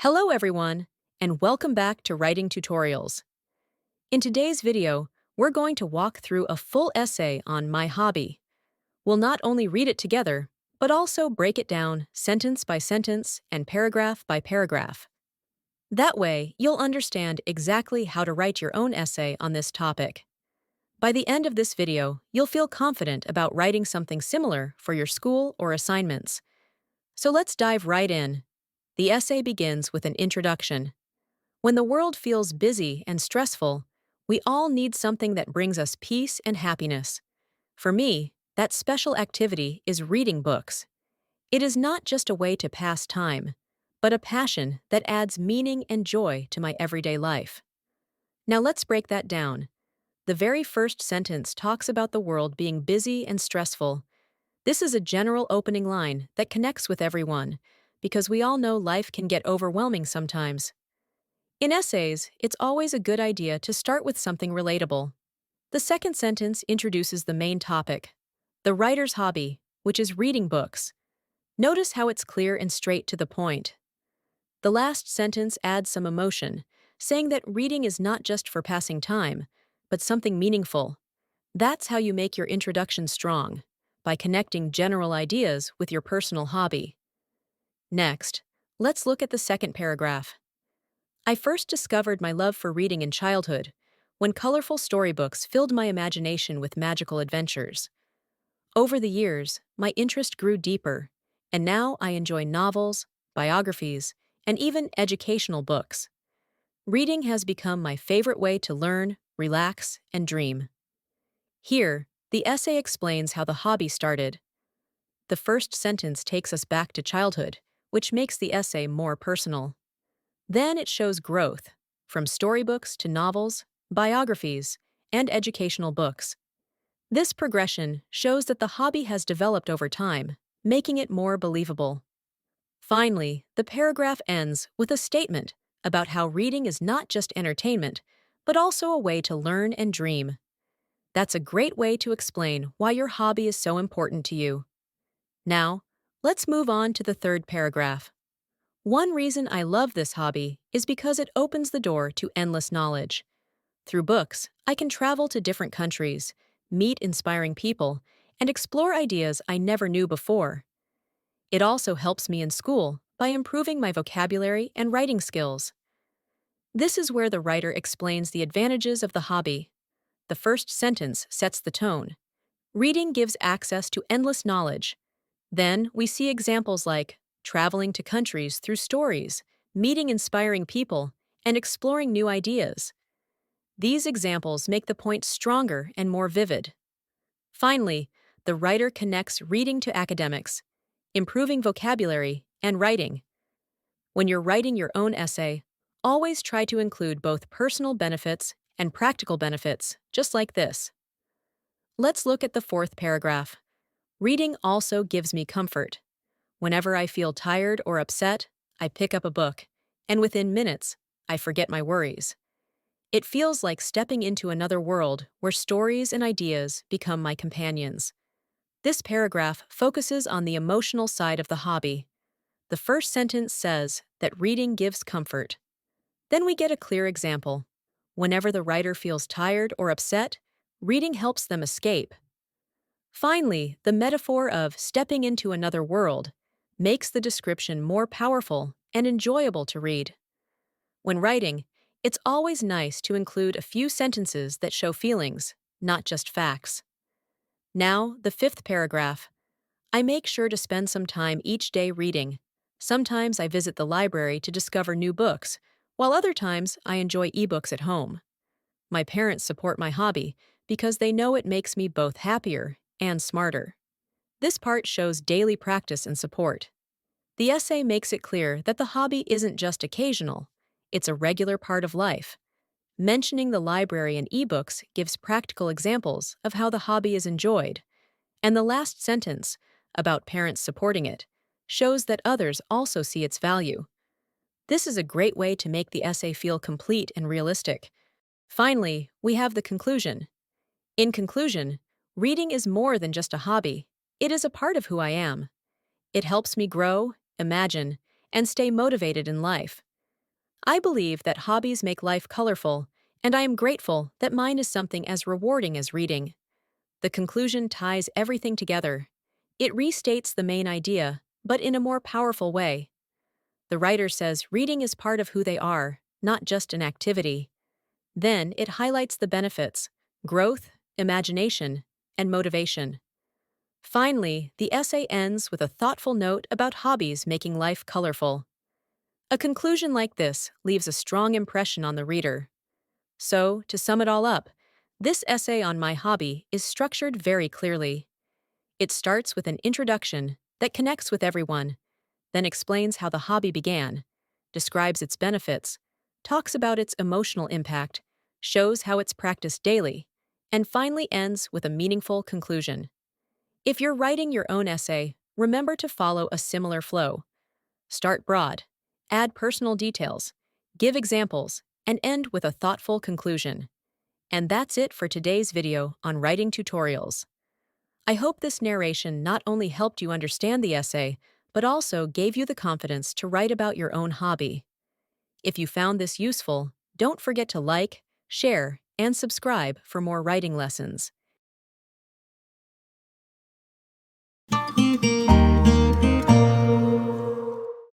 Hello everyone, and welcome back to Writing Tutorials. In today's video, we're going to walk through a full essay on my hobby. We'll not only read it together, but also break it down sentence by sentence and paragraph by paragraph. That way, you'll understand exactly how to write your own essay on this topic. By the end of this video, you'll feel confident about writing something similar for your school or assignments. So let's dive right in. The essay begins with an introduction. When the world feels busy and stressful, we all need something that brings us peace and happiness. For me, that special activity is reading books. It is not just a way to pass time, but a passion that adds meaning and joy to my everyday life. Now let's break that down. The very first sentence talks about the world being busy and stressful. This is a general opening line that connects with everyone, because we all know life can get overwhelming sometimes. In essays, it's always a good idea to start with something relatable. The second sentence introduces the main topic, the writer's hobby, which is reading books. Notice how it's clear and straight to the point. The last sentence adds some emotion, saying that reading is not just for passing time, but something meaningful. That's how you make your introduction strong, by connecting general ideas with your personal hobby. Next, let's look at the second paragraph. I first discovered my love for reading in childhood, when colorful storybooks filled my imagination with magical adventures. Over the years, my interest grew deeper, and now I enjoy novels, biographies, and even educational books. Reading has become my favorite way to learn, relax, and dream. Here, the essay explains how the hobby started. The first sentence takes us back to childhood, which makes the essay more personal. Then it shows growth, from storybooks to novels, biographies, and educational books. This progression shows that the hobby has developed over time, making it more believable. Finally, the paragraph ends with a statement about how reading is not just entertainment, but also a way to learn and dream. That's a great way to explain why your hobby is so important to you. Now, let's move on to the third paragraph. One reason I love this hobby is because it opens the door to endless knowledge. Through books, I can travel to different countries, meet inspiring people, and explore ideas I never knew before. It also helps me in school by improving my vocabulary and writing skills. This is where the writer explains the advantages of the hobby. The first sentence sets the tone. Reading gives access to endless knowledge. Then we see examples like traveling to countries through stories, meeting inspiring people, and exploring new ideas. These examples make the point stronger and more vivid. Finally, the writer connects reading to academics, improving vocabulary, and writing. When you're writing your own essay, always try to include both personal benefits and practical benefits, just like this. Let's look at the fourth paragraph. Reading also gives me comfort. Whenever I feel tired or upset, I pick up a book, and within minutes, I forget my worries. It feels like stepping into another world where stories and ideas become my companions. This paragraph focuses on the emotional side of the hobby. The first sentence says that reading gives comfort. Then we get a clear example. Whenever the writer feels tired or upset, reading helps them escape. Finally, the metaphor of stepping into another world makes the description more powerful and enjoyable to read. When writing, it's always nice to include a few sentences that show feelings, not just facts. Now, the fifth paragraph. I make sure to spend some time each day reading. Sometimes I visit the library to discover new books, while other times I enjoy ebooks at home. My parents support my hobby because they know it makes me both happier and smarter. This part shows daily practice and support. The essay makes it clear that the hobby isn't just occasional, it's a regular part of life. Mentioning the library and ebooks gives practical examples of how the hobby is enjoyed. And the last sentence, about parents supporting it, shows that others also see its value. This is a great way to make the essay feel complete and realistic. Finally, we have the conclusion. In conclusion, reading is more than just a hobby. It is a part of who I am. It helps me grow, imagine, and stay motivated in life. I believe that hobbies make life colorful, and I am grateful that mine is something as rewarding as reading. The conclusion ties everything together. It restates the main idea, but in a more powerful way. The writer says reading is part of who they are, not just an activity. Then it highlights the benefits: growth, imagination, and motivation. Finally, the essay ends with a thoughtful note about hobbies making life colorful. A conclusion like this leaves a strong impression on the reader. So, to sum it all up, this essay on my hobby is structured very clearly. It starts with an introduction that connects with everyone, then explains how the hobby began, describes its benefits, talks about its emotional impact, shows how it's practiced daily, and finally ends with a meaningful conclusion. If you're writing your own essay, remember to follow a similar flow. Start broad, add personal details, give examples, and end with a thoughtful conclusion. And that's it for today's video on writing tutorials. I hope this narration not only helped you understand the essay, but also gave you the confidence to write about your own hobby. If you found this useful, don't forget to like, share, and subscribe for more writing lessons.